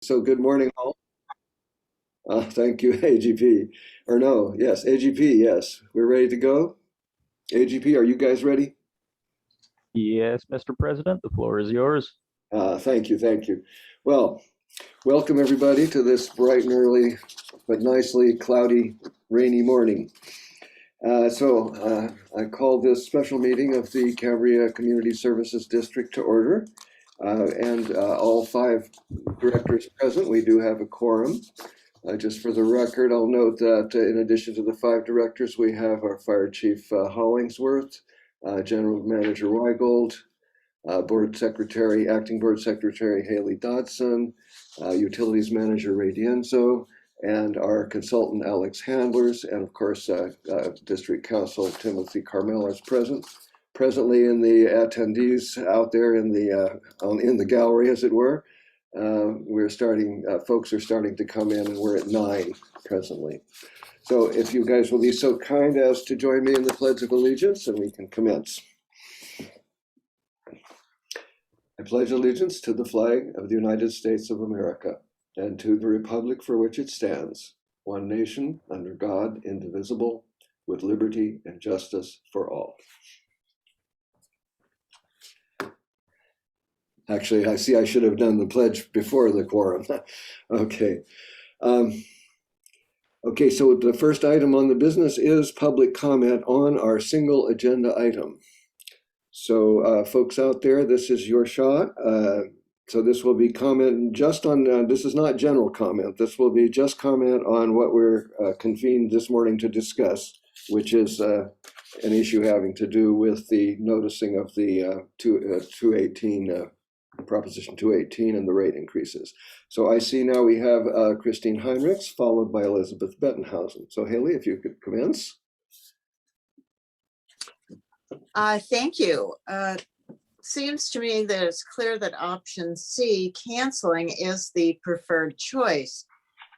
So good morning, all. Thank you, AGP. Or no, yes, AGP, yes. We're ready to go. AGP, are you guys ready? Yes, Mr. President, the floor is yours. Thank you, thank you. Well, welcome everybody to this bright and early, but nicely cloudy, rainy morning. I call this special meeting of the Cambria Community Services District to order. All five directors present, we do have a quorum. Just for the record, I'll note that in addition to the five directors, we have our Fire Chief Hollingsworth, General Manager Weigold, Acting Board Secretary Haley Dodson, Utilities Manager Ray Dienzo, and our consultant Alex Handlers, and of course, District Council Timothy Carmel is present. Presently in the attendees out there in the gallery, as it were, folks are starting to come in, and we're at 9 presently. So if you guys will be so kind as to join me in the Pledge of Allegiance, and we can commence. I pledge allegiance to the flag of the United States of America and to the republic for which it stands, one nation, under God, indivisible, with liberty and justice for all. Actually, I see I should have done the pledge before the quorum. Okay. Okay, so the first item on the business is public comment on our single agenda item. So folks out there, this is your shot. So this will be comment just on, this is not general comment. This will be just comment on what we're convened this morning to discuss, which is an issue having to do with the noticing of the 218 Proposition 218 and the rate increases. So I see now we have Christine Heinrichs followed by Elizabeth Bettenhausen. So Haley, if you could commence. Thank you. Seems to me that it's clear that option C, canceling, is the preferred choice.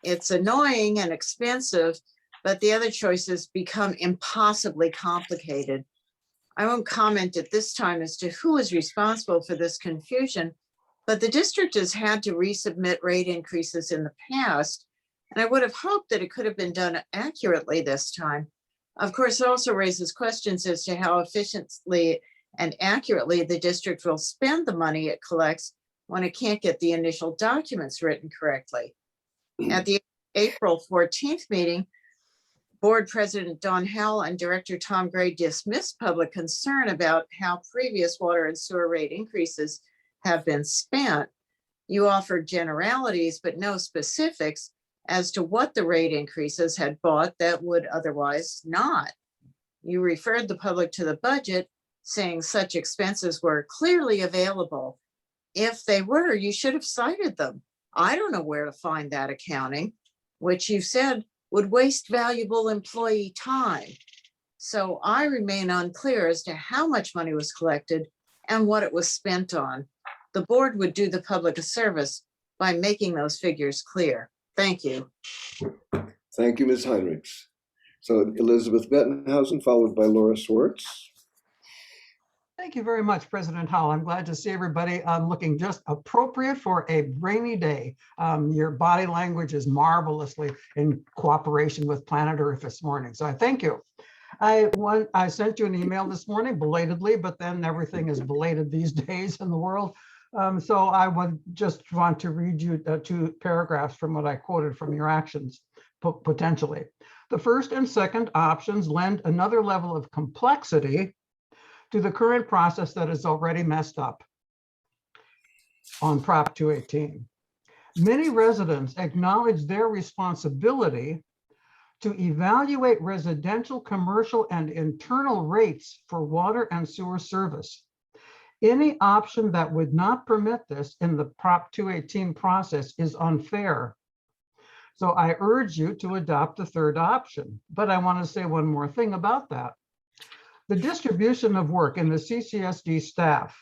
It's annoying and expensive, but the other choices become impossibly complicated. I won't comment at this time as to who is responsible for this confusion, but the district has had to resubmit rate increases in the past, and I would have hoped that it could have been done accurately this time. Of course, it also raises questions as to how efficiently and accurately the district will spend the money it collects when it can't get the initial documents written correctly. At the April 14th meeting, Board President Don Howell and Director Tom Gray dismissed public concern about how previous water and sewer rate increases have been spent. You offered generalities, but no specifics as to what the rate increases had bought that would otherwise not. You referred the public to the budget, saying such expenses were clearly available. If they were, you should have cited them. I don't know where to find that accounting, which you said would waste valuable employee time. So I remain unclear as to how much money was collected and what it was spent on. The board would do the public a service by making those figures clear. Thank you. Thank you, Ms. Heinrichs. So Elizabeth Bettenhausen followed by Laura Swartz. Thank you very much, President Howell. I'm glad to see everybody looking just appropriate for a rainy day. Your body language is marvelously in cooperation with planet Earth this morning, so I thank you. I sent you an email this morning belatedly, but then everything is belated these days in the world. So I would just want to read you 2 paragraphs from what I quoted from your actions, potentially. The first and second options lend another level of complexity to the current process that is already messed up on Prop 218. Many residents acknowledge their responsibility to evaluate residential, commercial, and internal rates for water and sewer service. Any option that would not permit this in the Prop 218 process is unfair. So I urge you to adopt the third option. But I want to say one more thing about that. The distribution of work in the CCSD staff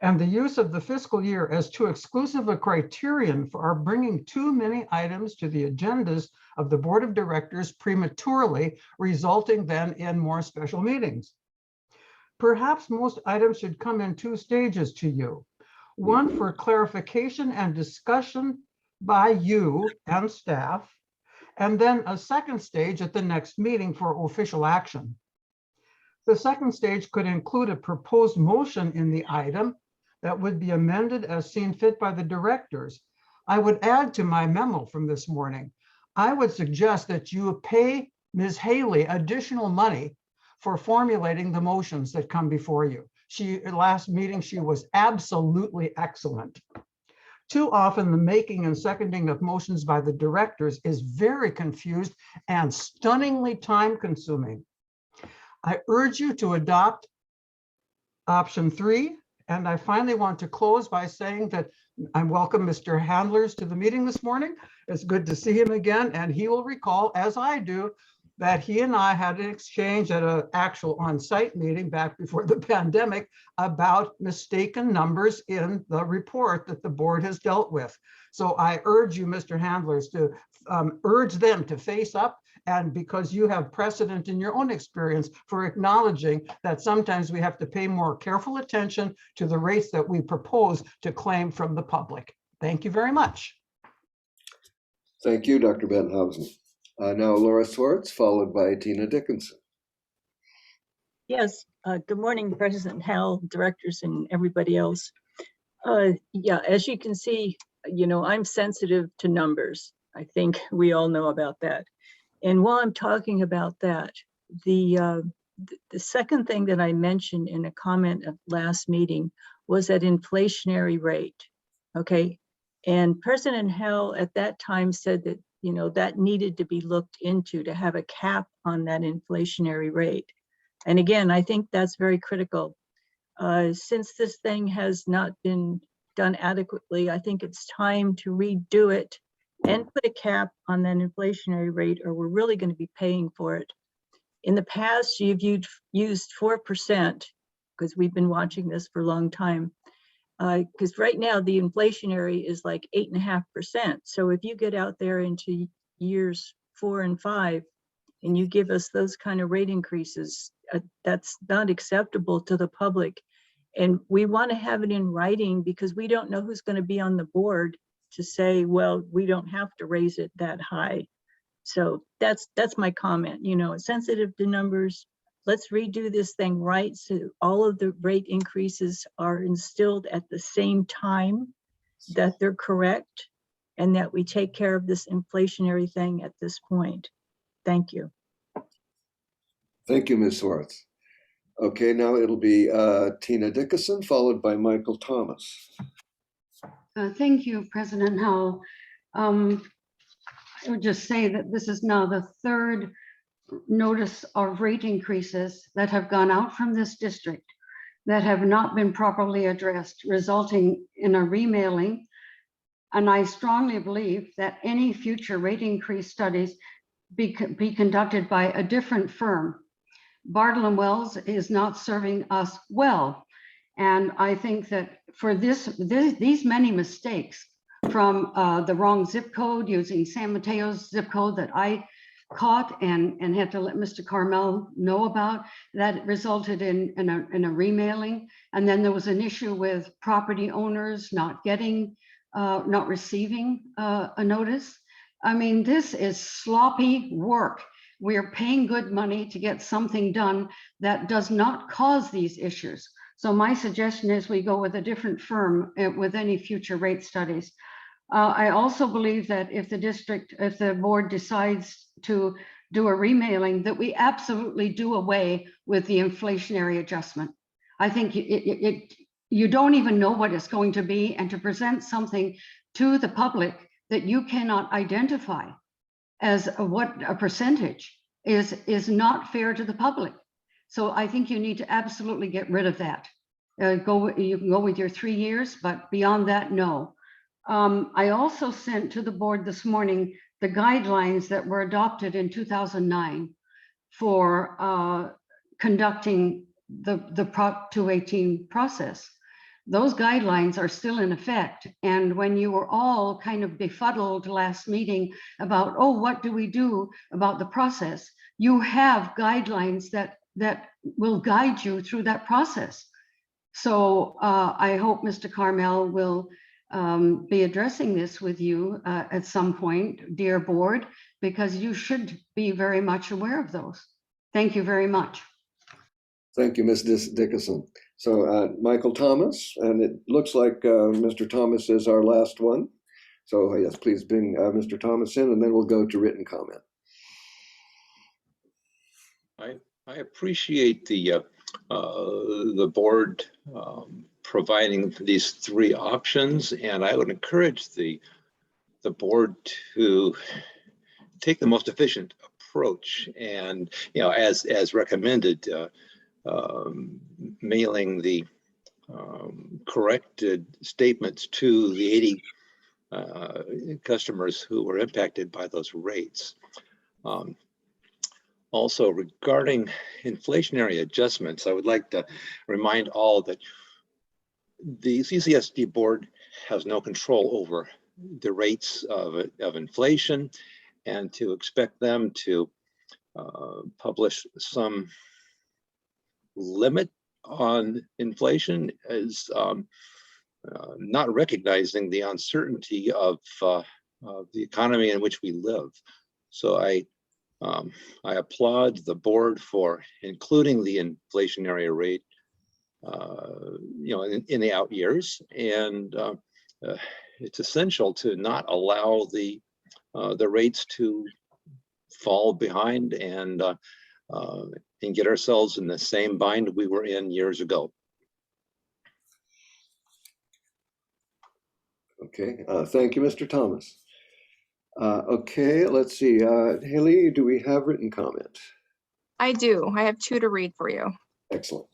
and the use of the fiscal year as too exclusive a criterion for our bringing too many items to the agendas of the board of directors prematurely, resulting then in more special meetings. Perhaps most items should come in 2 stages to you. One for clarification and discussion by you and staff, and then a second stage at the next meeting for official action. The second stage could include a proposed motion in the item that would be amended as seen fit by the directors. I would add to my memo from this morning, I would suggest that you pay Ms. Haley additional money for formulating the motions that come before you. Last meeting, she was absolutely excellent. Too often, the making and seconding of motions by the directors is very confused and stunningly time-consuming. I urge you to adopt option 3. And I finally want to close by saying that I welcome Mr. Handlers to the meeting this morning. It's good to see him again. And he will recall, as I do, that he and I had an exchange at an actual on-site meeting back before the pandemic about mistaken numbers in the report that the board has dealt with. So I urge you, Mr. Handlers, to urge them to face up, and because you have precedent in your own experience for acknowledging that sometimes we have to pay more careful attention to the rates that we propose to claim from the public. Thank you very much. Thank you, Dr. Benthausen. Now Laura Swartz, followed by Tina Dickinson. Yes, good morning, President Howell, directors, and everybody else. Yeah, as you can see, I'm sensitive to numbers. I think we all know about that. And while I'm talking about that, the second thing that I mentioned in a comment of last meeting was that inflationary rate, okay? And President Howell at that time said that, that needed to be looked into to have a cap on that inflationary rate. And again, I think that's very critical. Since this thing has not been done adequately, I think it's time to redo it and put a cap on that inflationary rate, or we're really going to be paying for it. In the past, you've used 4%, because we've been watching this for a long time. Because right now the inflationary is like 8.5%. So if you get out there into years 4 and 5, and you give us those kind of rate increases, that's not acceptable to the public. And we want to have it in writing, because we don't know who's going to be on the board to say, well, we don't have to raise it that high. So that's my comment. It's sensitive to numbers. Let's redo this thing right, so all of the rate increases are instilled at the same time, that they're correct, and that we take care of this inflationary thing at this point. Thank you. Thank you, Ms. Swartz. Okay, now it'll be Tina Dickinson, followed by Michael Thomas. Thank you, President Howell. I would just say that this is now the third notice of rate increases that have gone out from this district that have not been properly addressed, resulting in a remailing. And I strongly believe that any future rate increase studies be conducted by a different firm. Bartle & Wells is not serving us well. And I think that for these many mistakes, from the wrong zip code, using San Mateo's zip code that I caught and had to let Mr. Carmel know about, that resulted in a remailing. And then there was an issue with property owners not receiving a notice. I mean, this is sloppy work. We are paying good money to get something done that does not cause these issues. So my suggestion is we go with a different firm with any future rate studies. I also believe that if the board decides to do a remailing, that we absolutely do away with the inflationary adjustment. I think you don't even know what it's going to be, and to present something to the public that you cannot identify as what a percentage is not fair to the public. So I think you need to absolutely get rid of that. You can go with your 3 years, but beyond that, no. I also sent to the board this morning the guidelines that were adopted in 2009 for conducting the Prop 218 process. Those guidelines are still in effect. And when you were all kind of befuddled last meeting about, oh, what do we do about the process? You have guidelines that will guide you through that process. So I hope Mr. Carmel will be addressing this with you at some point, dear board, because you should be very much aware of those. Thank you very much. Thank you, Ms. Dickinson. So Michael Thomas, and it looks like Mr. Thomas is our last one. So yes, please bring Mr. Thomas in, and then we'll go to written comment. I appreciate the board providing these three options, and I would encourage the board to take the most efficient approach, and as recommended, mailing the corrected statements to the 80 customers who were impacted by those rates. Also, regarding inflationary adjustments, I would like to remind all that the CCSD board has no control over the rates of inflation, and to expect them to publish some limit on inflation is not recognizing the uncertainty of the economy in which we live. So I applaud the board for including the inflationary rate, in the out years, and it's essential to not allow the rates to fall behind and get ourselves in the same bind we were in years ago. Okay, thank you, Mr. Thomas. Okay, let's see. Haley, do we have written comment? I do. I have two to read for you. Excellent.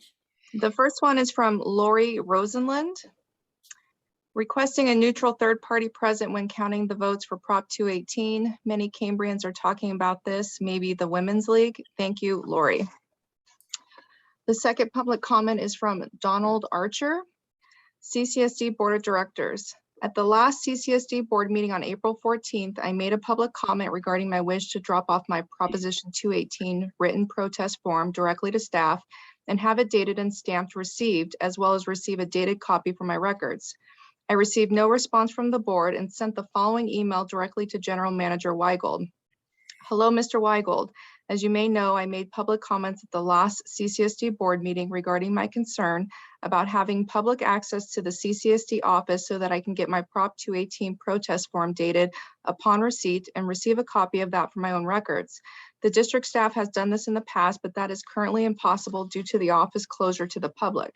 The first one is from Lori Rosenland, requesting a neutral third party present when counting the votes for Prop 218. Many Cambrians are talking about this, maybe the Women's League. Thank you, Lori. The second public comment is from Donald Archer, CCSD Board of Directors. At the last CCSD board meeting on April 14th, I made a public comment regarding my wish to drop off my Proposition 218 written protest form directly to staff and have it dated and stamped received, as well as receive a dated copy for my records. I received no response from the board and sent the following email directly to General Manager Weigold. Hello, Mr. Weigold. As you may know, I made public comments at the last CCSD board meeting regarding my concern about having public access to the CCSD office so that I can get my Prop 218 protest form dated upon receipt and receive a copy of that for my own records. The district staff has done this in the past, but that is currently impossible due to the office closure to the public.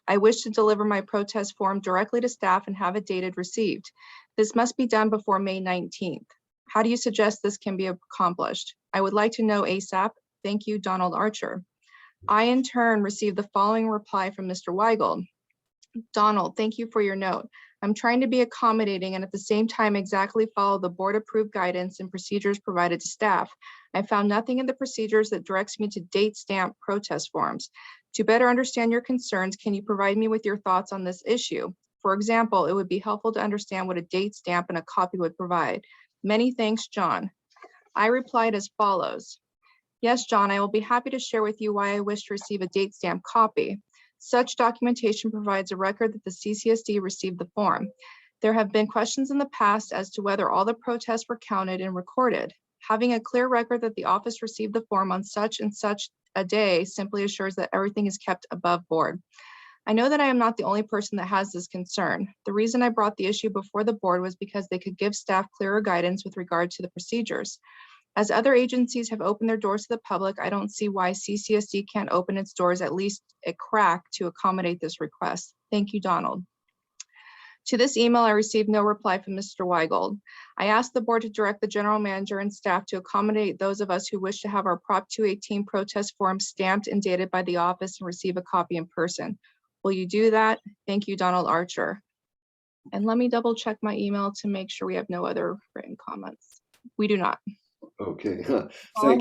I wish to deliver my protest form directly to staff and have it dated received. This must be done before May 19th. How do you suggest this can be accomplished? I would like to know ASAP. Thank you, Donald Archer. I, in turn, received the following reply from Mr. Weigold. Donald, thank you for your note. I'm trying to be accommodating and at the same time exactly follow the board-approved guidance and procedures provided to staff. I found nothing in the procedures that directs me to date stamp protest forms. To better understand your concerns, can you provide me with your thoughts on this issue? For example, it would be helpful to understand what a date stamp and a copy would provide. Many thanks, John. I replied as follows. Yes, John, I will be happy to share with you why I wish to receive a date stamp copy. Such documentation provides a record that the CCSD received the form. There have been questions in the past as to whether all the protests were counted and recorded. Having a clear record that the office received the form on such and such a day simply assures that everything is kept above board. I know that I am not the only person that has this concern. The reason I brought the issue before the board was because they could give staff clearer guidance with regard to the procedures. As other agencies have opened their doors to the public, I don't see why CCSD can't open its doors at least a crack to accommodate this request. Thank you, Donald. To this email, I received no reply from Mr. Weigold. I asked the board to direct the general manager and staff to accommodate those of us who wish to have our Prop 218 protest form stamped and dated by the office and receive a copy in person. Will you do that? Thank you, Donald Archer. And let me double check my email to make sure we have no other written comments. We do not. Okay, All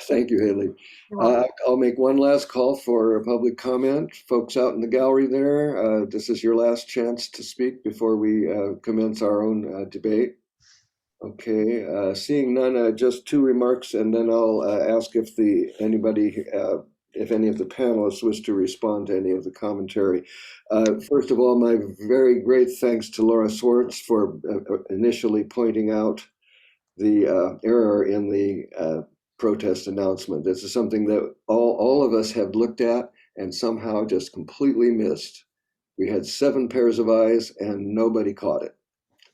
thank you, Haley. You're welcome. I'll make one last call for a public comment. Folks out in the gallery there, this is your last chance to speak before we commence our own debate. Okay, seeing none, just two remarks, and then I'll ask if anybody if any of the panelists wish to respond to any of the commentary. First of all, my very great thanks to Laura Swartz for initially pointing out the error in the protest announcement. This is something that all of us have looked at and somehow just completely missed. We had 7 pairs of eyes and nobody caught it.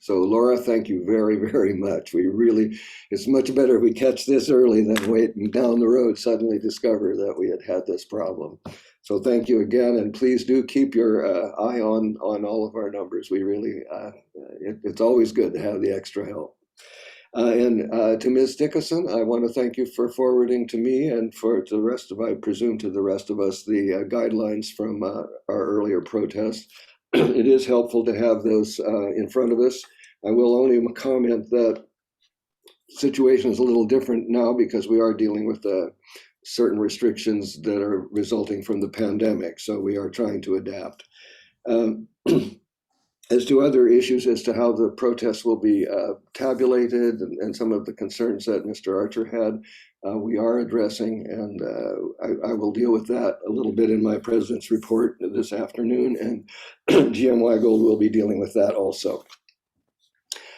So Laura, thank you very, very much. It's much better if we catch this early than waiting down the road, suddenly discover that we had this problem. So thank you again, and please do keep your eye on all of our numbers. We really, it's always good to have the extra help. And to Ms. Dickinson, I want to thank you for forwarding to me and to the rest of, I presume to the rest of us, the guidelines from our earlier protest. It is helpful to have those in front of us. I will only comment that the situation is a little different now because we are dealing with certain restrictions that are resulting from the pandemic. So we are trying to adapt. As to other issues as to how the protests will be tabulated and some of the concerns that Mr. Archer had, we are addressing, and I will deal with that a little bit in my president's report this afternoon, and GM Weigel will be dealing with that also.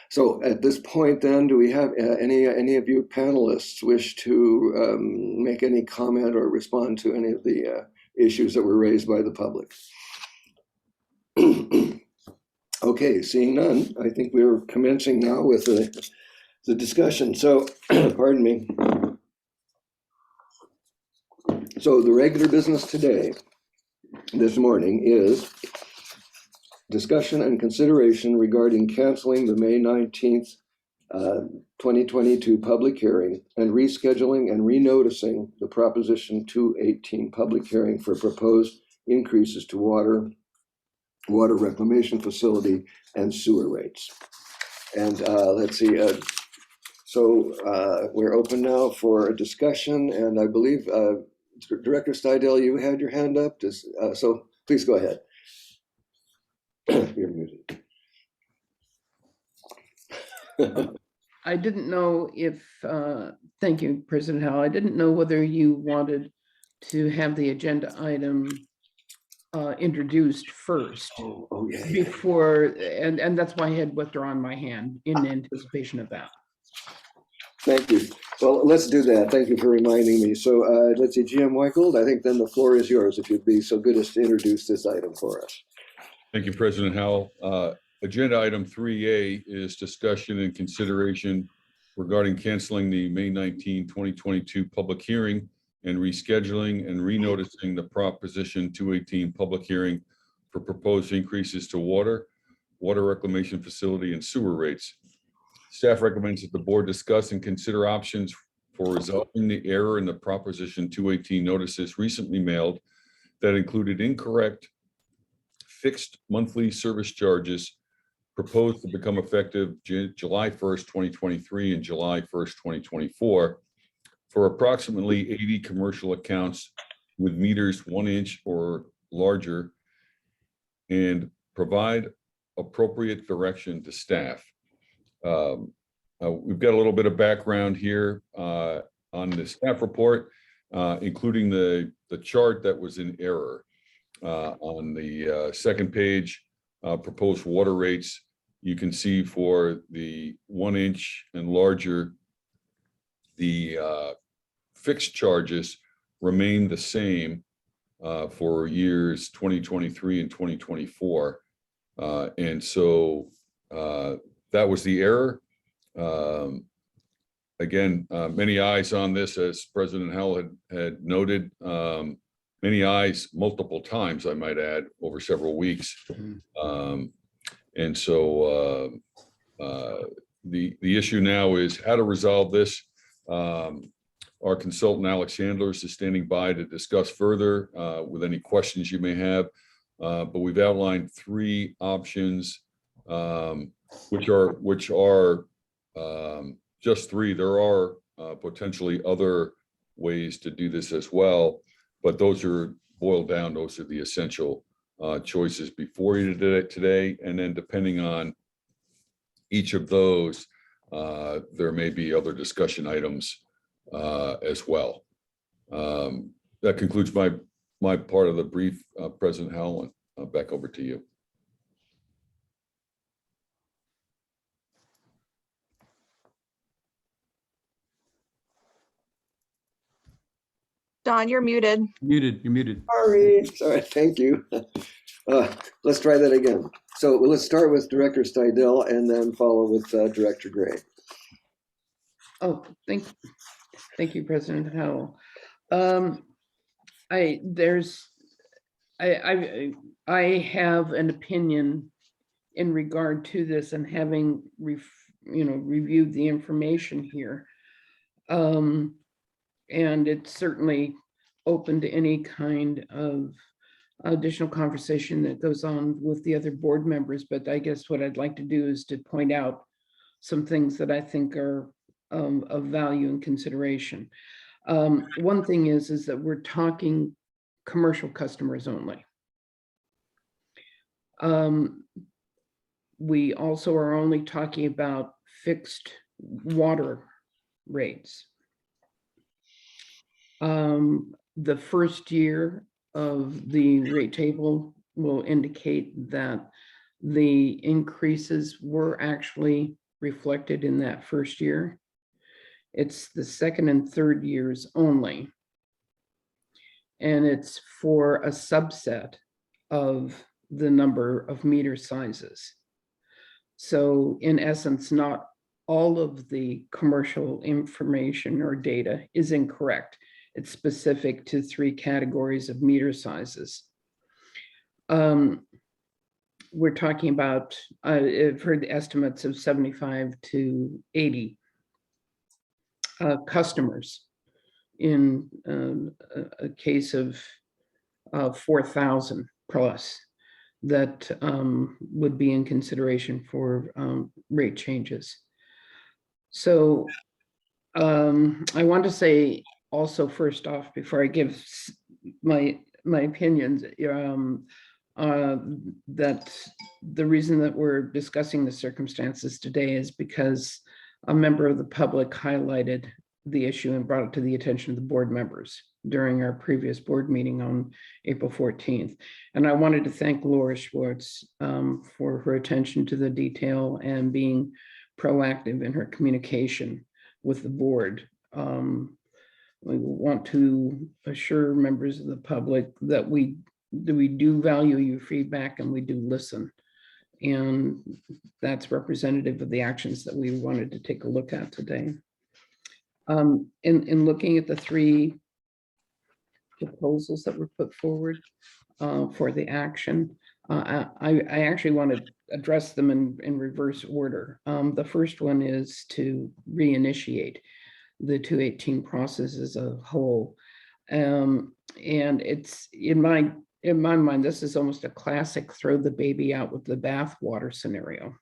So at this point then, do we have any of you panelists wish to make any comment or respond to any of the issues that were raised by the public? Okay, seeing none, I think we're commencing now with the discussion. So, pardon me. So the regular business today, this morning, is discussion and consideration regarding canceling the May 19th, 2022 public hearing and rescheduling and renoticing the Proposition 218 public hearing for proposed increases to water reclamation facility and sewer rates. And let's see, so we're open now for a discussion, and I believe Director Steidel, you had your hand up, so please go ahead. You're muted. I didn't know if, thank you, President Howell, I didn't know whether you wanted to have the agenda item introduced first Yeah. before, and that's why I had withdrawn my hand in anticipation of that. Thank you. Well, let's do that. Thank you for reminding me. So let's see, GM Weigel, I think then the floor is yours if you'd be so good as to introduce this item for us. Thank you, President Howell. Agenda item 3A is discussion and consideration regarding canceling the May 19, 2022 public hearing and rescheduling and renoticing the Proposition 218 public hearing for proposed increases to water reclamation facility and sewer rates. Staff recommends that the board discuss and consider options for resolving the error in the Proposition 218 notices recently mailed that included incorrect fixed monthly service charges proposed to become effective July 1st, 2023 and July 1st, 2024 for approximately 80 commercial accounts with meters 1 inch or larger, and provide appropriate direction to staff. We've got a little bit of background here on the staff report, including the chart that was in error. On the second page, proposed water rates, you can see for the 1 inch and larger, the fixed charges remain the same for years 2023 and 2024. And so that was the error. Again, many eyes on this, as President Howell had noted, many eyes multiple times, I might add, over several weeks. And so the issue now is how to resolve this. Our consultant, Alex Sandlers, is standing by to discuss further with any questions you may have. But we've outlined 3 options, which are just 3. There are potentially other ways to do this as well, but those are boiled down. Those are the essential choices before you today. And then depending on each of those, there may be other discussion items as well. That concludes my part of the brief, President Howell. Back over to you. Don, you're muted. You're muted. Sorry, thank you. Let's try that again. So let's start with Director Stidel and then follow with Director Gray. Oh, thank you, President Howell. I have an opinion in regard to this, and having reviewed the information here. And it's certainly open to any kind of additional conversation that goes on with the other board members. But I guess what I'd like to do is to point out some things that I think are of value and consideration. One thing is that we're talking commercial customers only. We also are only talking about fixed water rates. The first year of the rate table will indicate that the increases were actually reflected in that first year. It's the second and third years only. And it's for a subset of the number of meter sizes. So in essence, not all of the commercial information or data is incorrect. It's specific to 3 categories of meter sizes. We're talking about, I've heard the estimates of 75 to 80 customers in a case of 4,000 plus that would be in consideration for rate changes. So I want to say also, first off, before I give my opinions, that the reason that we're discussing the circumstances today is because a member of the public highlighted the issue and brought it to the attention of the board members during our previous board meeting on April 14th. And I wanted to thank Laura Schwartz for her attention to the detail and being proactive in her communication with the board. We want to assure members of the public that we do value your feedback and we do listen. And that's representative of the actions that we wanted to take a look at today. In looking at the 3 proposals that were put forward for the action, I actually want to address them in reverse order. The first one is to reinitiate the 218 process as a whole. And it's in my mind, this is almost a classic throw the baby out with the bathwater scenario.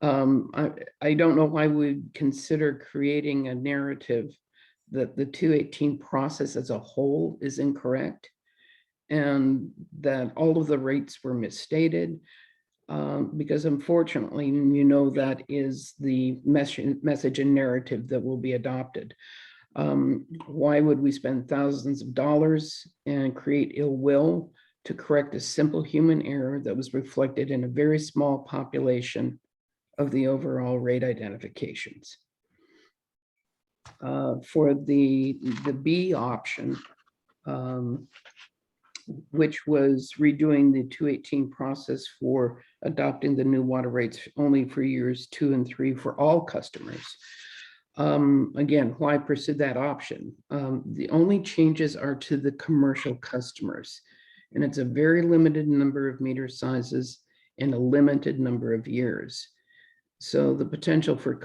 I don't know why we'd consider creating a narrative that the 218 process as a whole is incorrect and that all of the rates were misstated, because unfortunately, that is the message and narrative that will be adopted. Why would we spend thousands of dollars and create ill will to correct a simple human error that was reflected in a very small population of the overall rate identifications? For the B option, which was redoing the 218 process for adopting the new water rates only for years 2 and 3 for all customers. Again, why pursue that option? The only changes are to the commercial customers, and it's a very limited number of meter sizes and a limited number of years. So the potential for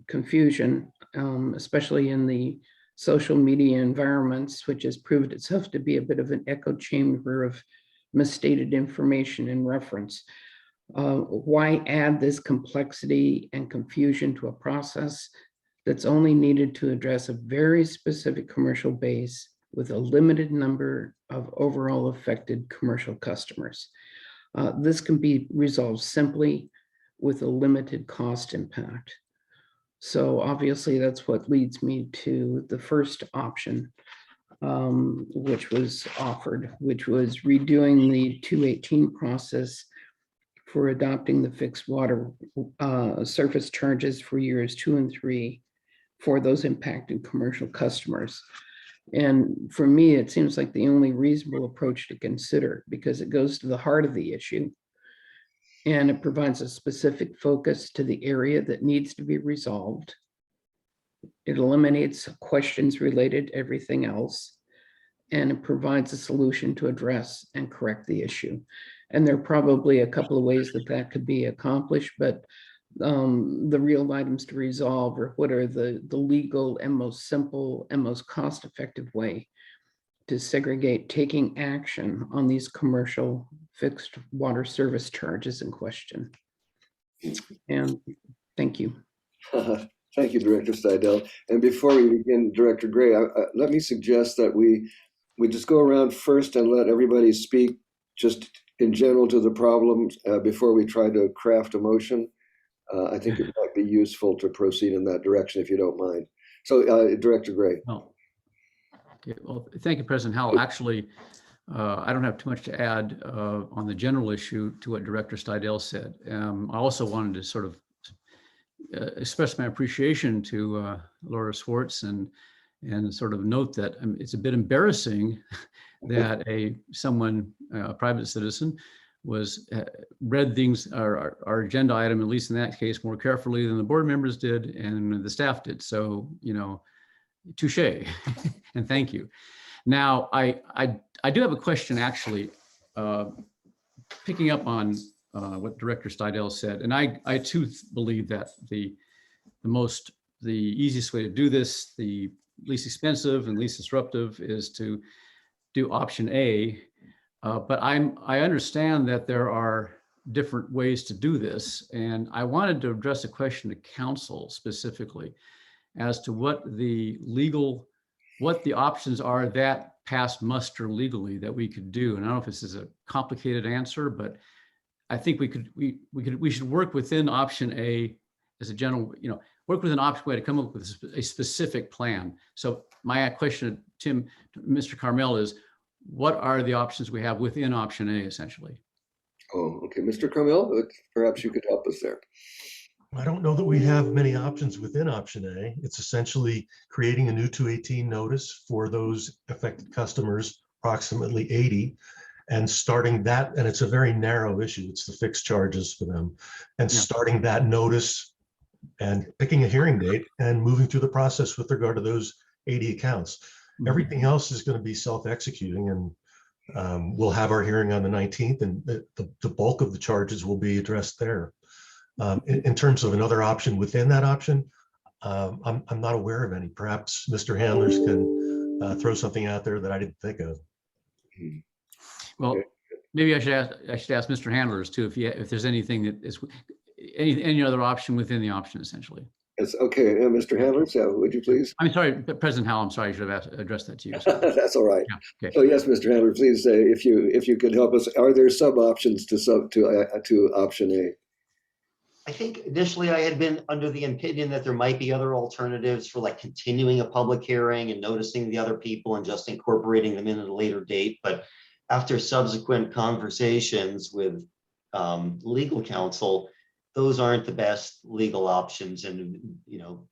confusion, especially in the social media environments, which has proved itself to be a bit of an echo chamber of misstated information and reference. Why add this complexity and confusion to a process that's only needed to address a very specific commercial base with a limited number of overall affected commercial customers? This can be resolved simply with a limited cost impact. So obviously that's what leads me to the first option. which was offered, which was redoing the 218 process for adopting the fixed water surface charges for years 2 and 3 for those impacted commercial customers. And for me, it seems like the only reasonable approach to consider, because it goes to the heart of the issue and it provides a specific focus to the area that needs to be resolved. It eliminates questions related to everything else, and it provides a solution to address and correct the issue. And there are probably a couple of ways that that could be accomplished, but the real items to resolve are what are the legal and most simple and most cost-effective way to segregate taking action on these commercial fixed water service charges in question. And thank you. Thank you, Director Steidel. And before we begin, Director Gray, let me suggest that we just go around first and let everybody speak just in general to the problems before we try to craft a motion. I think it might be useful to proceed in that direction if you don't mind. So, Director Gray. Oh, okay. Well, thank you, President Howell. Actually, I don't have too much to add on the general issue to what Director Steidel said. I also wanted to sort of express my appreciation to Laura Swartz and sort of note that it's a bit embarrassing that a private citizen read things, our agenda item, at least in that case, more carefully than the board members did and the staff did. So, you know, touche and thank you. Now, I do have a question actually, picking up on what Director Steidel said, and I too believe that the easiest way to do this, the least expensive and least disruptive, is to do option A. But I understand that there are different ways to do this, and I wanted to address a question to council specifically as to what the options are that pass muster legally that we could do. And I don't know if this is a complicated answer, but I think we should work within option A as a general, work with an option way to come up with a specific plan. So my question to Mr. Carmel is, what are the options we have within option A essentially? Oh, okay. Mr. Carmel, perhaps you could help us there. I don't know that we have many options within option A. It's essentially creating a new 218 notice for those affected customers, approximately 80, and starting that, and it's a very narrow issue. It's the fixed charges for them, and starting that notice and picking a hearing date and moving through the process with regard to those 80 accounts. Everything else is going to be self-executing, and we'll have our hearing on the 19th, and the bulk of the charges will be addressed there. In terms of another option within that option, I'm not aware of any. Perhaps Mr. Handlers can throw something out there that I didn't think of. Well, maybe I should ask Mr. Handlers too, if there's anything that is any other option within the option essentially. Yes, okay, Mr. Handlers, would you please? I'm sorry, President Howell, I'm sorry, I should have addressed that to you. That's all right. Yeah, okay. So yes, Mr. Handler, please, if you could help us, are there sub options to option A? I think initially I had been under the opinion that there might be other alternatives for like continuing a public hearing and noticing the other people and just incorporating them in at a later date. But after subsequent conversations with legal counsel, those aren't the best legal options. And,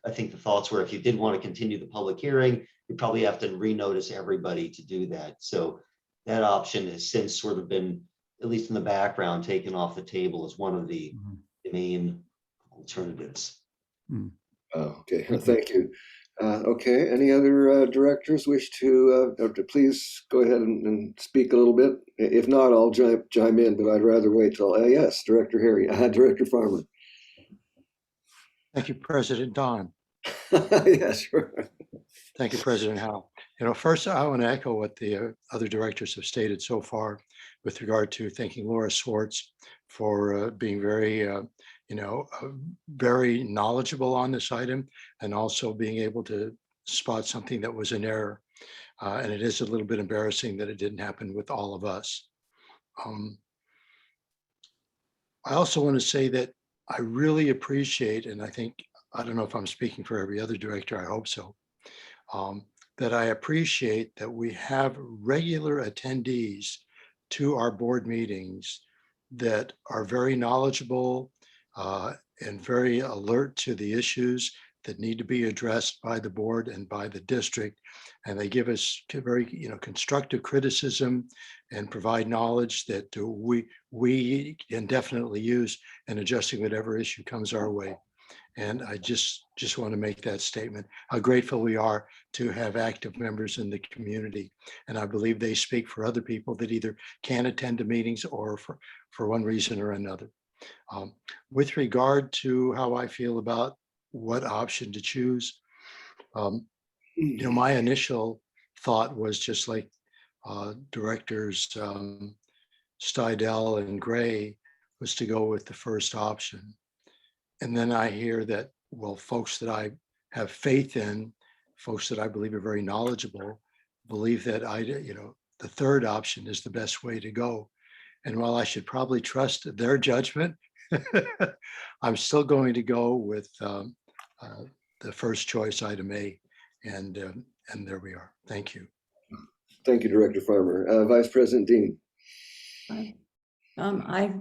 I think the thoughts were if you did want to continue the public hearing, you probably have to renotice everybody to do that. So that option has since sort of been, at least in the background, taken off the table as one of the main alternatives. Oh, okay, thank you. Okay, any other directors wish to please go ahead and speak a little bit? If not, I'll chime in, but I'd rather wait till, yes, Director Harry, Director Farmer. Thank you, President Don. Yeah, sure. Thank you, President Howell. First, I want to echo what the other directors have stated so far with regard to thanking Laura Swartz for being very, very knowledgeable on this item, and also being able to spot something that was an error. And it is a little bit embarrassing that it didn't happen with all of us. I also want to say that I really appreciate, and I don't know if I'm speaking for every other director, I hope so, that I appreciate that we have regular attendees to our board meetings that are very knowledgeable and very alert to the issues that need to be addressed by the board and by the district. And they give us very constructive criticism and provide knowledge that we can definitely use in adjusting whatever issue comes our way. And I just want to make that statement, how grateful we are to have active members in the community. And I believe they speak for other people that either can't attend the meetings or for one reason or another. With regard to how I feel about what option to choose, my initial thought was just like directors Stidel and Gray, was to go with the first option. And then I hear that, well, folks that I have faith in, folks that I believe are very knowledgeable, believe that the third option is the best way to go. And while I should probably trust their judgment, I'm still going to go with the first choice, item A. And there we are. Thank you. Thank you, Director Farmer. Vice President Dean. I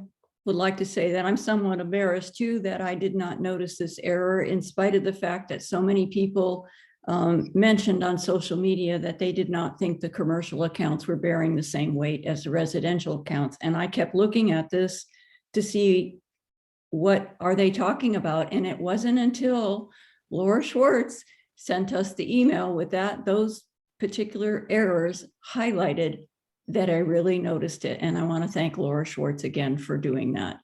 would like to say that I'm somewhat embarrassed too that I did not notice this error, in spite of the fact that so many people mentioned on social media that they did not think the commercial accounts were bearing the same weight as the residential accounts. And I kept looking at this to see what are they talking about. And it wasn't until Laura Schwartz sent us the email with those particular errors highlighted that I really noticed it. And I want to thank Laura Schwartz again for doing that.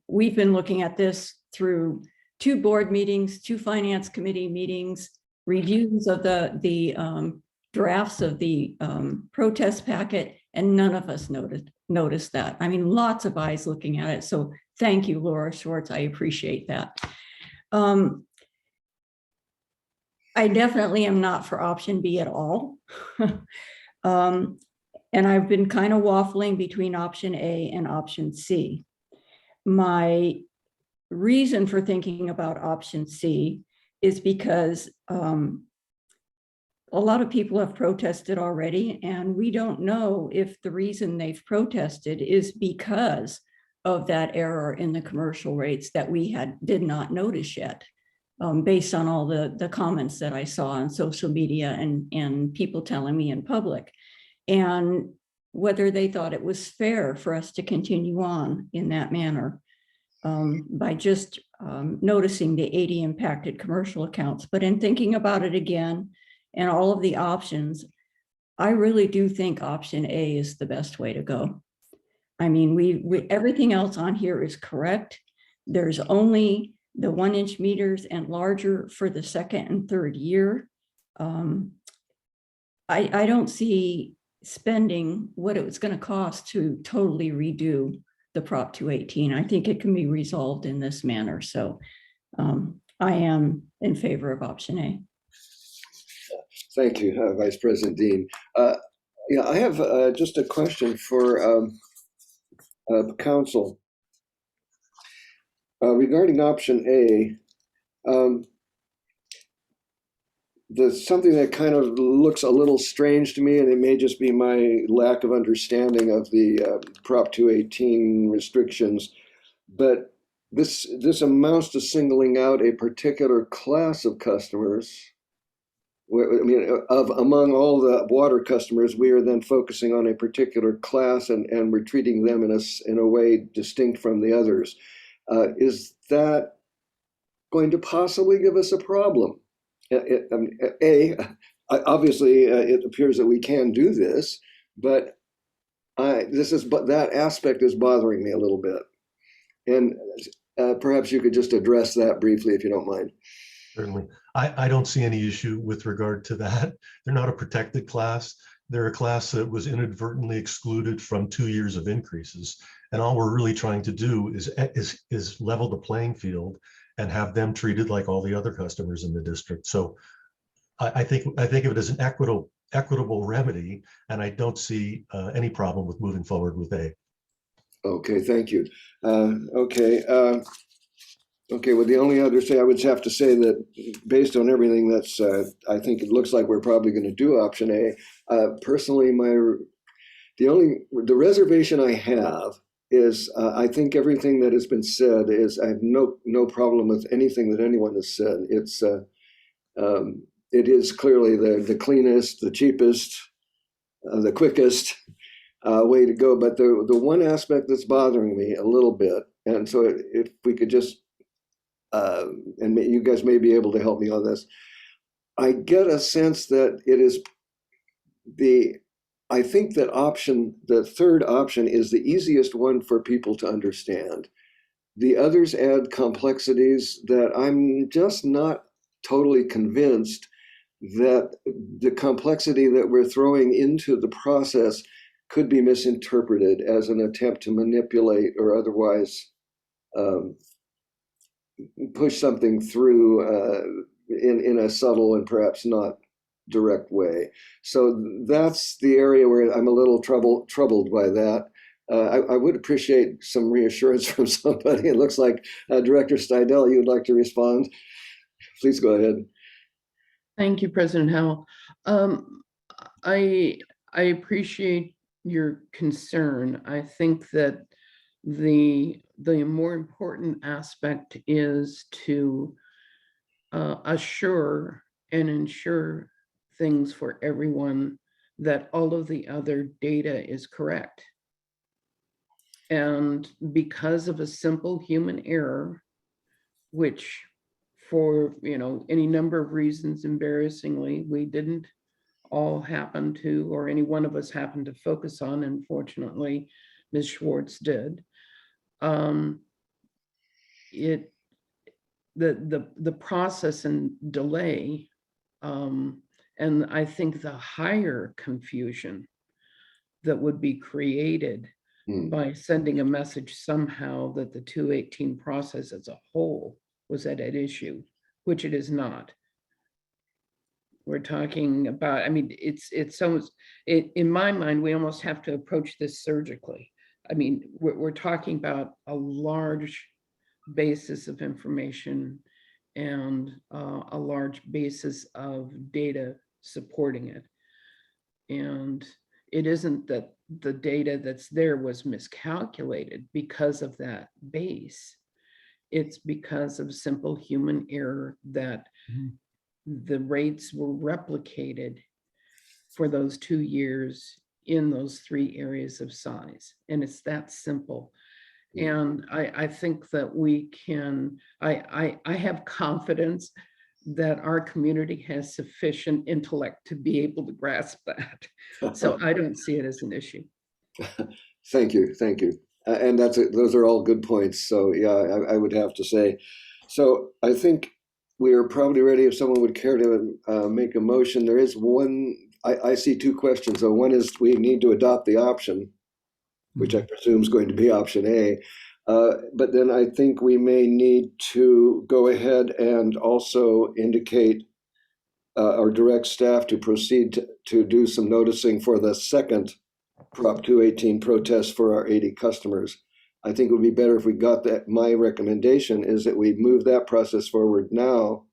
We've been looking at this through 2 board meetings, 2 finance committee meetings, reviews of the drafts of the protest packet, and none of us noticed that. I mean, lots of eyes looking at it. So thank you, Laura Schwartz. I appreciate that. I definitely am not for option B at all. And I've been kind of waffling between option A and option C. My reason for thinking about option C is because a lot of people have protested already, and we don't know if the reason they've protested is because of that error in the commercial rates that we did not notice yet, based on all the comments that I saw on social media and people telling me in public. And whether they thought it was fair for us to continue on in that manner by just noticing the 80 impacted commercial accounts. But in thinking about it again and all of the options, I really do think option A is the best way to go. I mean, everything else on here is correct. There's only the 1-inch meters and larger for the second and third year. I don't see spending what it was going to cost to totally redo the Prop 218. I think it can be resolved in this manner. So I am in favor of option A. Thank you, Vice President Dean. Yeah, I have just a question for council regarding option A. There's something that kind of looks a little strange to me, and it may just be my lack of understanding of the Prop 218 restrictions, but this amounts to singling out a particular class of customers. I mean, among all the water customers, we are then focusing on a particular class and we're treating them in a way distinct from the others. Is that going to possibly give us a problem? Obviously, it appears that we can do this, but that aspect is bothering me a little bit. And perhaps you could just address that briefly, if you don't mind. Certainly. I don't see any issue with regard to that. They're not a protected class. They're a class that was inadvertently excluded from 2 years of increases. And all we're really trying to do is level the playing field and have them treated like all the other customers in the district. So I think of it as an equitable remedy, and I don't see any problem with moving forward with A. Okay, thank you. Okay, well, the only other thing I would have to say that based on everything that's, I think it looks like we're probably going to do option A. Personally, the reservation I have is I think everything that has been said is, I have no problem with anything that anyone has said. It is clearly the cleanest, the cheapest, the quickest way to go. But the one aspect that's bothering me a little bit, and so if we could just, and you guys may be able to help me on this, I get a sense that it is I think that the third option is the easiest one for people to understand. The others add complexities that I'm just not totally convinced that the complexity that we're throwing into the process could be misinterpreted as an attempt to manipulate or otherwise push something through in a subtle and perhaps not direct way. So that's the area where I'm a little troubled by that. I would appreciate some reassurance from somebody. It looks like Director Stidel, you'd like to respond. Please go ahead. Thank you, President Howell. I appreciate your concern. I think that the more important aspect is to assure and ensure things for everyone that all of the other data is correct. And because of a simple human error, which for any number of reasons, embarrassingly, we didn't all happen to, or any one of us happened to focus on, unfortunately, Ms. Schwartz did. The process and delay, and I think the higher confusion that would be created by sending a message somehow that the 218 process as a whole was at issue, which it is not. We're talking about, it's almost, in my mind, we almost have to approach this surgically. We're talking about a large basis of information and a large basis of data supporting it. And it isn't that the data that's there was miscalculated because of that base. It's because of simple human error that the rates were replicated for those 2 years in those 3 areas of size. And it's that simple. And I think that we can, I have confidence that our community has sufficient intellect to be able to grasp that. So I don't see it as an issue. Thank you. And those are all good points. So yeah, I would have to say. So I think we are probably ready if someone would care to make a motion. There is one, I see 2 questions. So one is we need to adopt the option, which I presume is going to be option A. But then I think we may need to go ahead and also indicate or direct staff to proceed to do some noticing for the second Prop 218 protest for our 80 customers. I think it would be better if we got that. My recommendation is that we move that process forward now,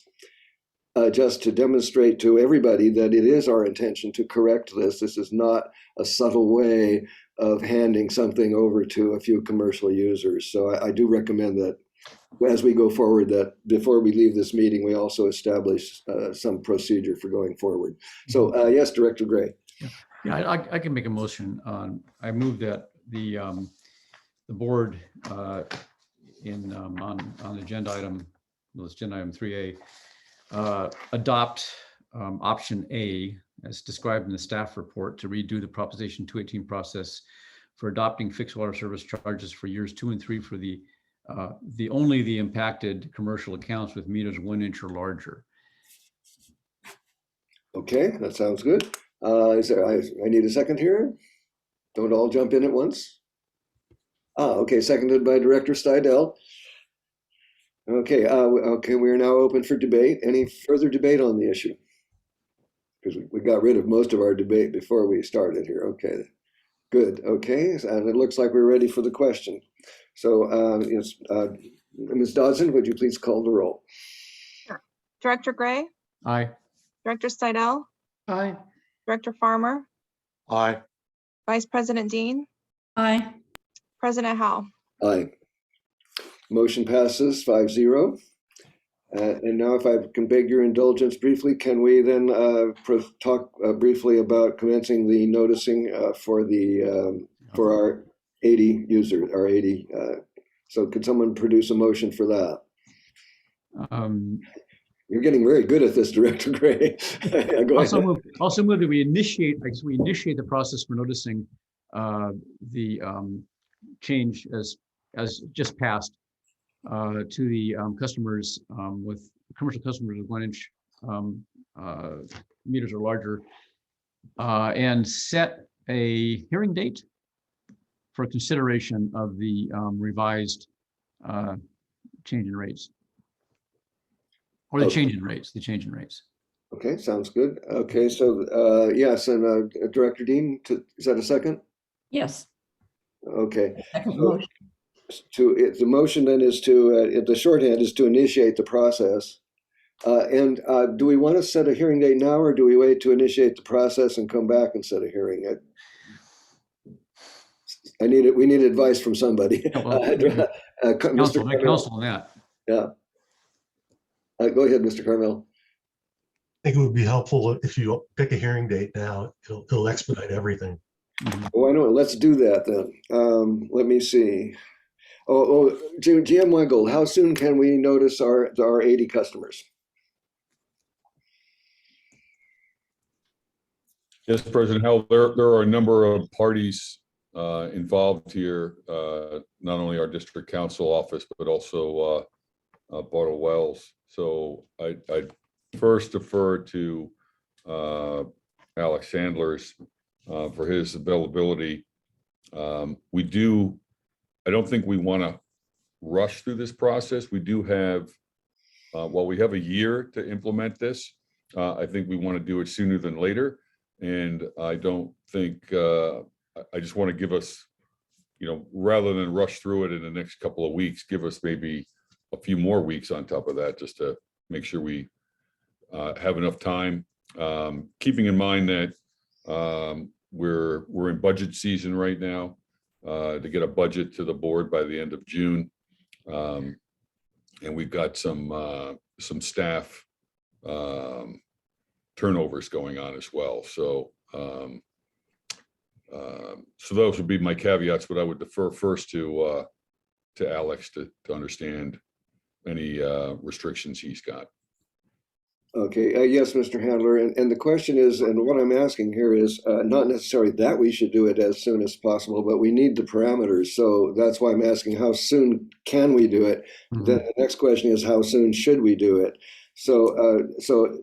just to demonstrate to everybody that it is our intention to correct this. This is not a subtle way of handing something over to a few commercial users. So I do recommend that as we go forward, that before we leave this meeting, we also establish some procedure for going forward. So yes, Director Gray. Yeah, I can make a motion. I move that the board on agenda item, well, it's agenda item 3A, adopt option A as described in the staff report to redo the Proposition 218 process for adopting fixed water service charges for years 2 and 3 for the only the impacted commercial accounts with meters 1 inch or larger. Okay, that sounds good. I need a second here. Don't all jump in at once. Okay, seconded by Director Stidel. Okay, we are now open for debate. Any further debate on the issue? Because we got rid of most of our debate before we started here. Okay, good. Okay, and it looks like we're ready for the question. So Ms. Dodson, would you please call the roll? Director Gray, Aye. Director Stidel, Aye. Director Farmer, Aye. Vice President Dean, Aye. President Howell. Aye. Motion passes 5-0. And now if I can beg your indulgence briefly, can we then talk briefly about commencing the noticing for our 80 users, our 80. So could someone produce a motion for that? You're getting very good at this, Director Gray. Go ahead. Also move that we initiate the process for noticing the change as just passed to the customers with commercial customers with 1-inch meters or larger, and set a hearing date for consideration of the revised change in rates. Or the change in rates. Okay, sounds good. Okay, so yes, and Director Dean, is that a second? Yes. Okay. Second motion. The motion then is the shorthand is to initiate the process. And do we want to set a hearing date now, or do we wait to initiate the process and come back and set a hearing? We need advice from somebody. Counsel on that. Yeah. Go ahead, Mr. Carmel. I think it would be helpful if you pick a hearing date now. It'll expedite everything. Oh, I know. Let's do that then. Let me see. GM Weigel, how soon can we notice our 80 customers? Yes, President Howell, there are a number of parties involved here, not only our district council office, but also Bartle Wells. So I'd first defer to Alex Sandler's for his availability. I don't think we want to rush through this process. We do have, while we have a year to implement this, I think we want to do it sooner than later. And I don't think, I just want to give us, rather than rush through it in the next couple of weeks, give us maybe a few more weeks on top of that, just to make sure we have enough time. Keeping in mind that we're in budget season right now, to get a budget to the board by the end of June. And we've got some staff turnovers going on as well. So so those would be my caveats, but I would defer first to Alex to understand any restrictions he's got. Okay, yes, Mr. Handler, and the question is, and what I'm asking here is not necessarily that we should do it as soon as possible, but we need the parameters. So that's why I'm asking, how soon can we do it? Mm-hmm. Then the next question is, how soon should we do it? So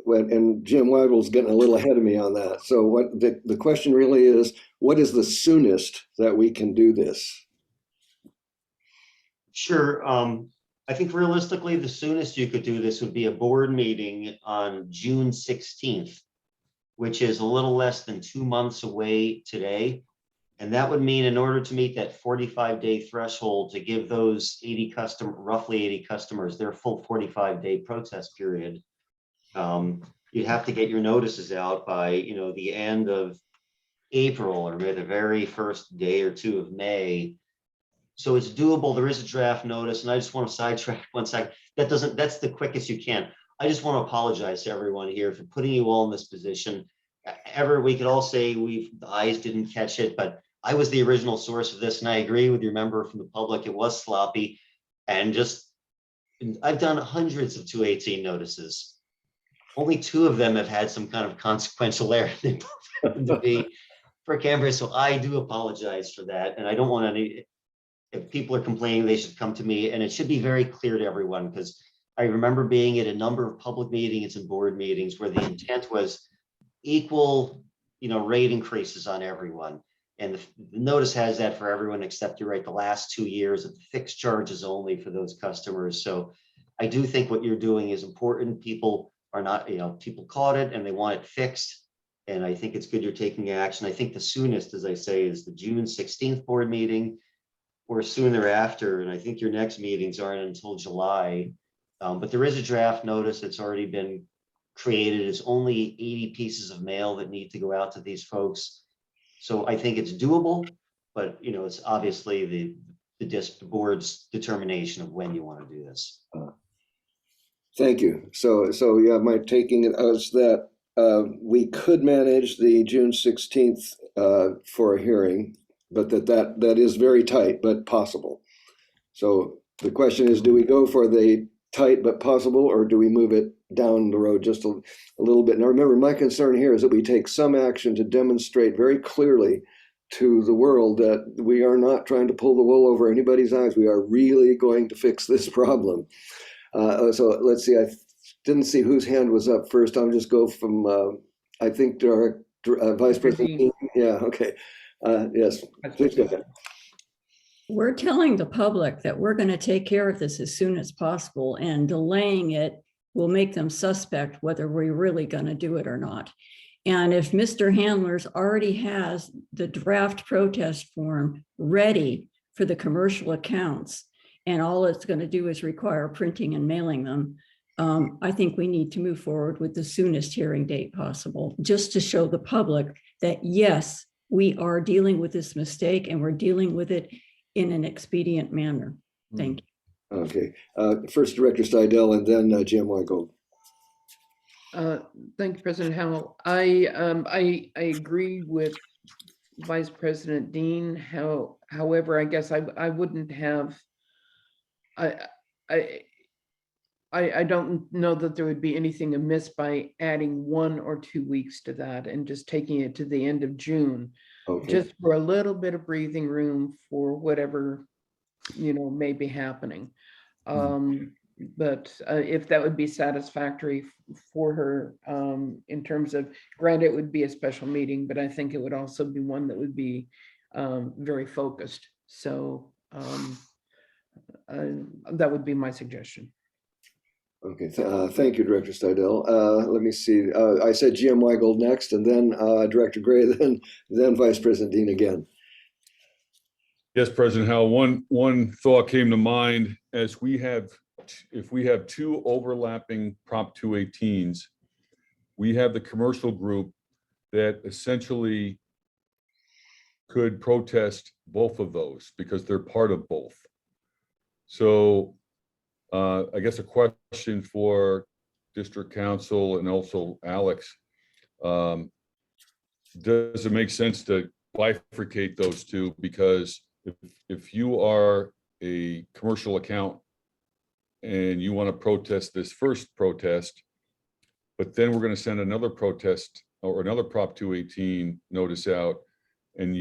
and Jim Weigel's getting a little ahead of me on that. So what the question really is, what is the soonest that we can do this? Sure. I think realistically, the soonest you could do this would be a board meeting on June 16th, which is a little less than 2 months away today. And that would mean in order to meet that 45-day threshold to give those roughly 80 customers their full 45-day protest period, you'd have to get your notices out by, the end of April or maybe the very first day or two of May. So it's doable. There is a draft notice, and I just want to sidetrack 1 second. That's the quickest you can. I just want to apologize to everyone here for putting you all in this position. We could all say the eyes didn't catch it, but I was the original source of this, and I agree with your member from the public. It was sloppy, and I've done hundreds of 218 notices. Only 2 of them have had some kind of consequential error to be for Cambria. So I do apologize for that, and I don't want any. If people are complaining, they should come to me, and it should be very clear to everyone, because I remember being at a number of public meetings and board meetings where the intent was equal, rate increases on everyone. And the notice has that for everyone except the last 2 years of fixed charges only for those customers. So I do think what you're doing is important. People are not, people caught it and they want it fixed. And I think it's good you're taking action. I think the soonest, as I say, is the June 16th board meeting. or soon thereafter. And I think your next meetings aren't until July. But there is a draft notice that's already been created. It's only 80 pieces of mail that need to go out to these folks. So I think it's doable, but it's obviously the board's determination of when you want to do this. Thank you. So yeah, my taking it as that we could manage the June 16th for a hearing, but that is very tight, but possible. So the question is, do we go for the tight but possible, or do we move it down the road just a little bit? Now remember, my concern here is that we take some action to demonstrate very clearly to the world that we are not trying to pull the wool over anybody's eyes. We are really going to fix this problem. So let's see, I didn't see whose hand was up first. I'll just go from, I think, our Vice President Dean. Yeah, okay. Yes, please go ahead. We're telling the public that we're going to take care of this as soon as possible, and delaying it will make them suspect whether we're really going to do it or not. And if Mr. Handlers already has the draft protest form ready for the commercial accounts, and all it's going to do is require printing and mailing them, I think we need to move forward with the soonest hearing date possible, just to show the public that, yes, we are dealing with this mistake and we're dealing with it in an expedient manner. Thank you. Okay. First Director Steidel and then Jim Weigel. Thank you, President Howell. I agree with Vice President Dean. However, I guess I wouldn't have. I don't know that there would be anything amiss by adding 1 or 2 weeks to that and just taking it to the end of June, just for a little bit of breathing room for whatever may be happening. But if that would be satisfactory for her, in terms of, granted, it would be a special meeting, but I think it would also be one that would be very focused. So that would be my suggestion. Okay, thank you, Director Steidel. Let me see. I said GM Weigel next, and then Director Gray, then Vice President Dean again. Yes, President Howell, one thought came to mind as if we have 2 overlapping Prop 218s, we have the commercial group that essentially could protest both of those because they're part of both. So I guess a question for District Council and also Alex, does it make sense to bifurcate those two? Because if you are a commercial account and you want to protest this first protest, but then we're going to send another protest or another Prop 218 notice out, and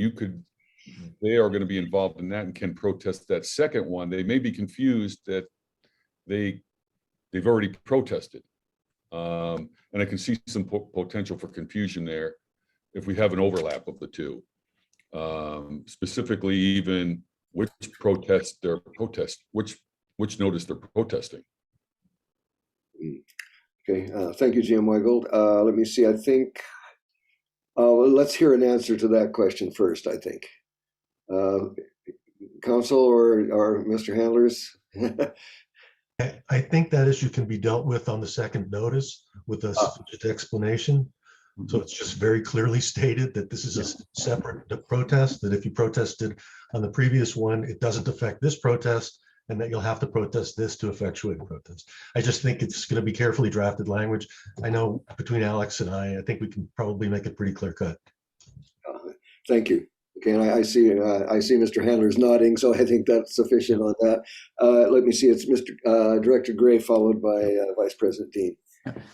they are going to be involved in that and can protest that second one. They may be confused that they've already protested. And I can see some potential for confusion there if we have an overlap of the two. Specifically, even which notice they're protesting. Okay, thank you, GM Weigel. Let me see, I think, let's hear an answer to that question first, I think. Council or Mr. Handlers? I think that issue can be dealt with on the second notice with a sufficient explanation. So it's just very clearly stated that this is a separate protest, that if you protested on the previous one, it doesn't affect this protest, and that you'll have to protest this to effectuate a protest. I just think it's going to be carefully drafted language. I know between Alex and I think we can probably make it pretty clear cut. Thank you. Okay, and I see Mr. Handler's nodding, so I think that's sufficient on that. Let me see, it's Mr. Director Gray, followed by Vice President Dean.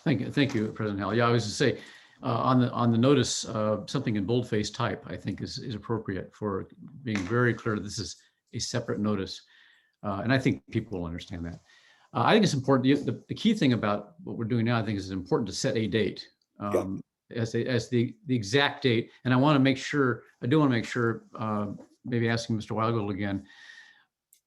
Thank you, President Howell. Yeah, I was to say on the notice, something in boldface type I think is appropriate for being very clear. This is a separate notice, and I think people will understand that. I think it's important. The key thing about what we're doing now, I think, is it's important to set a date. As the exact date, and I do want to make sure, maybe asking Mr. Weigel again,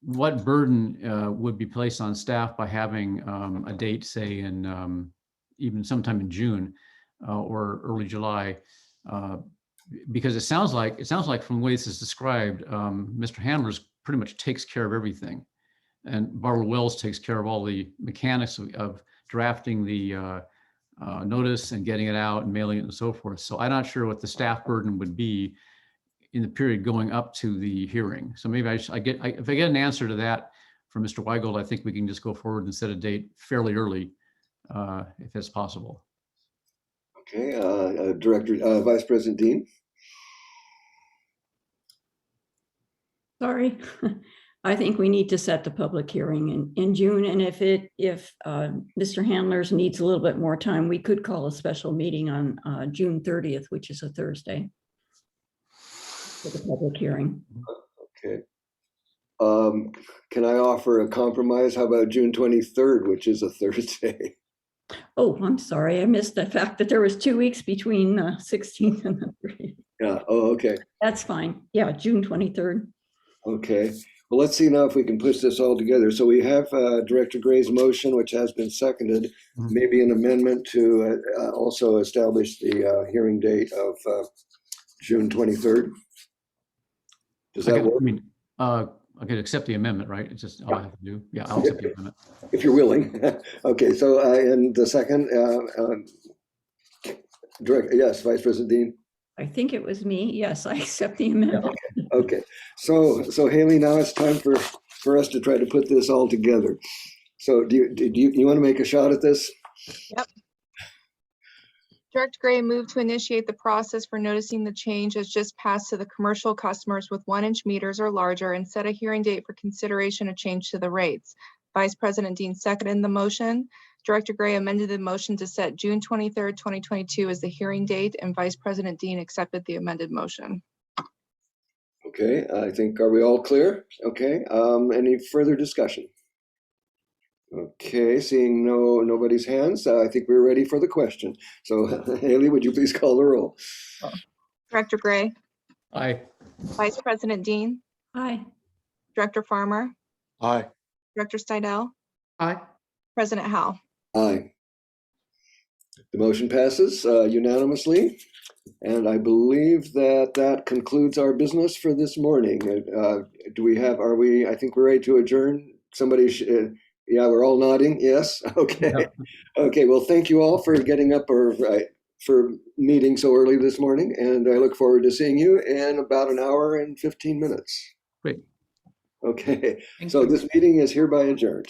what burden would be placed on staff by having a date, say in even sometime in June or early July, because it sounds like from the way this is described, Mr. Handler's pretty much takes care of everything. And Barbara Wells takes care of all the mechanics of drafting the notice and getting it out and mailing it and so forth. So I'm not sure what the staff burden would be in the period going up to the hearing. So maybe if I get an answer to that from Mr. Weigold, I think we can just go forward and set a date fairly early, if that's possible. Okay, Vice President Dean. Sorry. I think we need to set the public hearing in June. And if Mr. Handlers needs a little bit more time, we could call a special meeting on June 30th, which is a Thursday, for the public hearing. Okay. Can I offer a compromise? How about June 23rd, which is a Thursday? Oh, I'm sorry. I missed the fact that there was 2 weeks between the 16th and the 30th. Yeah. Oh, okay. That's fine. Yeah, June 23rd. Okay. Well, let's see now if we can push this all together. So we have Director Gray's motion, which has been seconded. Maybe an amendment to also establish the hearing date of June 23rd. Does that work? I mean, I could accept the amendment, right? It's just all I have to do. Yeah, I'll accept the amendment. If you're willing. Okay, so and the second, yes, Vice President Dean. I think it was me. Yes, I accept the amendment. Okay. So Haley, now it's time for us to try to put this all together. So do you want to make a shot at this? Yep. Director Gray moved to initiate the process for noticing the change as just passed to the commercial customers with 1-inch meters or larger and set a hearing date for consideration of change to the rates. Vice President Dean seconded the motion. Director Gray amended the motion to set June 23rd, 2022 as the hearing date, and Vice President Dean accepted the amended motion. Okay, I think, are we all clear? Okay, any further discussion? Okay, seeing nobody's hands, I think we're ready for the question. So Haley, would you please call the roll? Director Gray. Aye. Vice President Dean. Aye. Director Farmer. Aye. Director Stidel. Aye. President Howell. Aye. The motion passes unanimously. And I believe that concludes our business for this morning. I think we're ready to adjourn. Somebody yeah, we're all nodding. Yes. Okay. Yeah. Okay. Well, thank you all for getting up for meeting so early this morning. And I look forward to seeing you in about an hour and 15 minutes. Great. Okay. So this meeting is hereby adjourned.